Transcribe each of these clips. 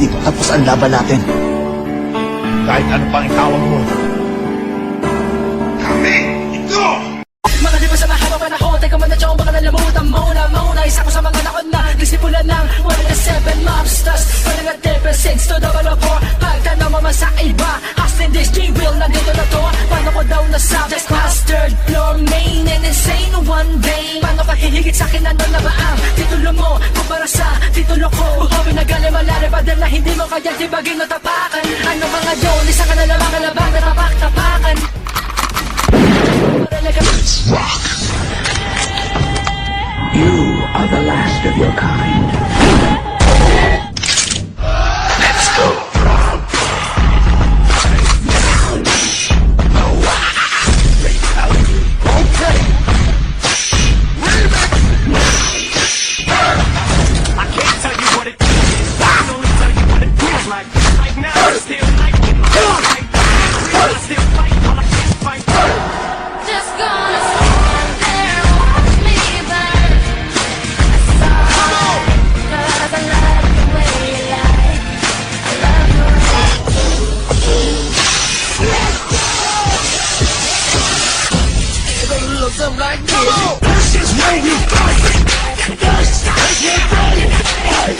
hindi pa tapos ang laban natin. Kahit ano pang itawag mo. Kami, ito! Mga di ba sa mahaba panahon, teka man na dyan, baka nalamutan mo na mauna. Isa ko sa mga naon na nagsipulan ng 1-7 mobsters. Pwede nga 10% to double o 4. Pagtanaw mo man sa iba, hosting this G-Will, nandito na to. Paano ko daw nasabi? Just third floor main and insane one day. Paano ka hihigit sa'kin, ano na ba ang titulo mo? Kumpara sa titulo ko, buhawin na galing malari pa din na hindi mo kaya tibagin o tapakan. Ano ba ngayon, isa ka na lamang kalabang na tapak-tapakan. Let's rock! You are the last of your kind. Let's go! Okay! I can't tell you what it is. I can only tell you what it feels like. Right now, I still like it. I still fight while I can't fight. Just gonna stand there and watch me burn. Cause I love the way you lie. I love the way This is where you fight! This is your body!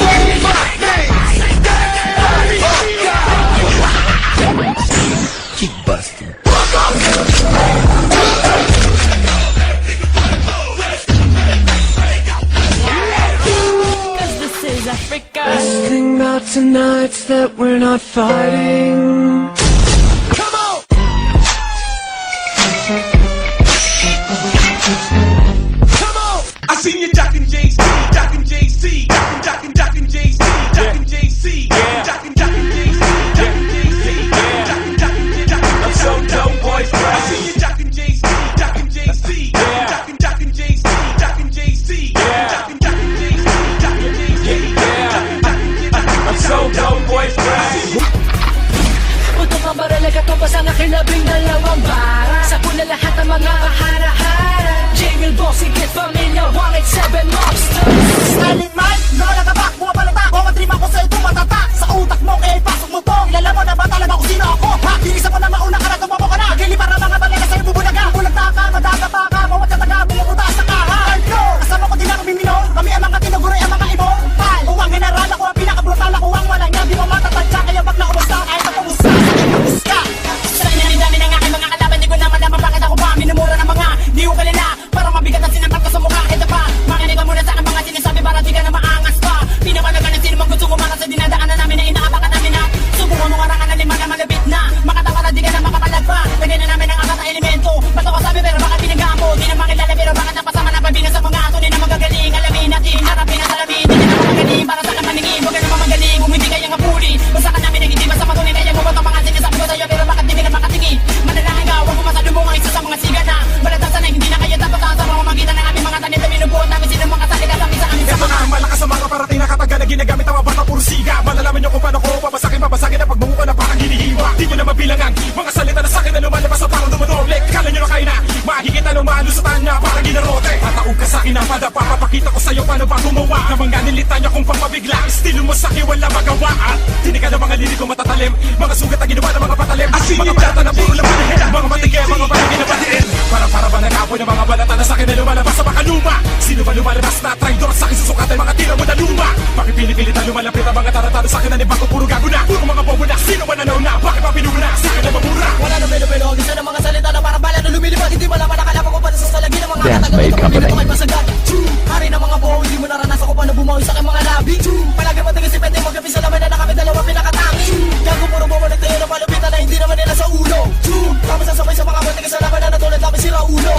Oh my name! Keep busting. Cause this is Africa. Best thing about tonight's that we're not fighting. Come on! Come on! I seen you jockin' JC, jockin' JC, jockin' JC, jockin' JC, jockin' JC, I'm so dope, boys. I seen you jockin' JC, jockin' JC, jockin' JC, jockin' JC, jockin' I'm so dope, boys. Putok ang baril ay katumbas ang aking labing dalawang bara. Sa pula lahat ng mga kahara-hara. J-Will Bossy, get familiar, 187 mobsters. Stalin man, lola tabak, mga palata ko, madrima ko sa ito matata. Sa utak mo, eh, pasok mo to. Kilala mo na ba talaga kung sino ako? Ha? Dinisa mo na mauna ka na, tumamo ka na. Kili para mga balaga sa'yo bubulaga. Bulagta ka, madadapa ka, mawat na taga, bumubuta sa kaha. Alflo, kasama ko din ang minor. Kami ang mga tinuguroy, ang mga immortal. Uwang general, ako ang pinaka-brutal, ako ang walang yan. Di mo matatadya, kaya bak na umusta, kahit ako musta. Sa sa dami ng aking mga kalaban, di ko naman naman bakit ako pa minumura ng mga di ko kalila. Parang mabigat ang sinampat ko sa mukha. Ito pa, makinig ka muna sa aking mga sinasabi para di ka na maangas pa. Pinapalagan ng sino mang gusto kumara sa dinadaanan namin na inaapakan namin na subukan mo karangan na lima na malapit na makatawa na di ka na makapalag pa. Pwede na namin ang apat na elemento. Ba't ako sabi pero bakit pinagam mo? Di na makilala pero bakit napasama na pabina sa mga ato. Di na magagaling, alamin natin, harapin na salamin. Di na magagaling para sa kapaningin. Huwag ka naman magaling, kung hindi kaya nga puli. Basta ka namin ang hindi basta matuloy kaya mo ang mga sinasabi ko sa'yo pero bakit di ka makatingin? Manalangin ka, huwag mo masalubong ang isa sa mga siga na balatasan na hindi na kaya tapatan sa mga magitan ng aming mga tanim na binubuhat namin sino mga salita sa sa aming Ito sama. na, malakas sa mga parating na kataga na ginagamit ang mga bata puro siga. Malalaman nyo kung paano ko babasagin na pagmumuka na parang hinihiwa. Di nyo na mabilangan, mga salita na sakin na lumalabas sa parang dumadoble. Kala nyo na kayo na, mahigit na lumalusatan na parang ginarote. Tataog ka sa'kin na padapa, papakita ko sa'yo paano ba gumawa. Na mga nilita nyo kung pagpabigla, estilo mo sa'kin wala magawa. At tinig ka ng mga lirik ko matatalim, mga sugat na ginawa ng mga patalim. Mga balata na puro laman, mga matigay, mga palagi na batiin. Para ba nag-apoy ng mga balata na sa'kin na lumalabas sa makaluma. Sino ba lumalabas na traidor sa'kin susukatan mga tira mo na luma? Bakit pinipilit na lumalapit ang mga taratado sa'kin na ni Bago puro gago na? Puro mga bobo na, sino ba nanaw na? Bakit pa pinuna? Sa'kin na mamura? Wala na pelo-pelo, isa ng mga salita na parang bala na lumilipad. Hindi malaman nakalapan ko pa sa salagi ng mga Dance katagal. Made Company. Hindi mo masagad. Hari ng mga buho, hindi mo naranasan ko paano bumawi sa aking mga labi. Palagi matigil si Pete, magkapi sa laman na kami dalawa pinakatangi. Gago puro bumo nagtayo na palupitan na hindi naman nila sa ulo. Tapos sasabay sa mga matigil sa laman na natulad namin si Raulo.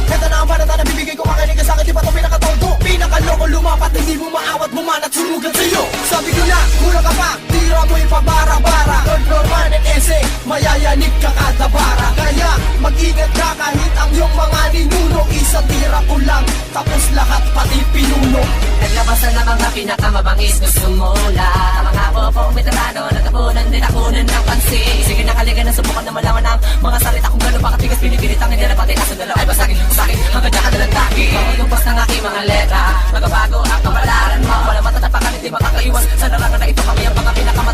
Kata na ang panata na bibigay ko kakinig ka sa akin, di ba ito pinakatondo? Pinakaloko lumapat, hindi mo maawat, bumanat, sumugat sa'yo. Sabi ko na, kulang ka pa, tira mo ipabara-bara. Third floor man and ese, mayayanig ka kada bara. Kaya mag-ingat ka kahit ang iyong mga ninuno. Isang tira ko lang, tapos lahat pati pinuno. Naglabasan na mga pinakamabangis na sumula. Mga popong veterano, natapunan din ako ng pansin. Sige nakaligan na subukan na malaman ang mga salita kung gano'n pakatigas. Pinipilit ang hindi na pati aso dalaw ay basagin sa'kin hanggang dyan ka nalang taki. Magugumpas ng aking mga letra, magabago ang kapalaran mo. Wala matatapakan, hindi makakaiwas sa larangan na ito kami ang mga pinakamat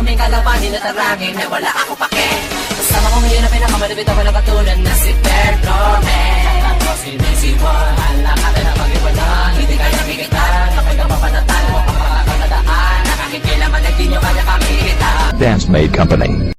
kaming kalabanin at arangin ay wala ako pake. Kasama ko ngayon na pinakamalapit ako na katulad na si Pedro Man. At ko sinisiwan, halakata na pag-iwanan. Hindi kaya kikitan, kapag ang mapanatan mo ang makakaladaan. Nakakikila man, hindi nyo kaya kamikita. Dance Made Company.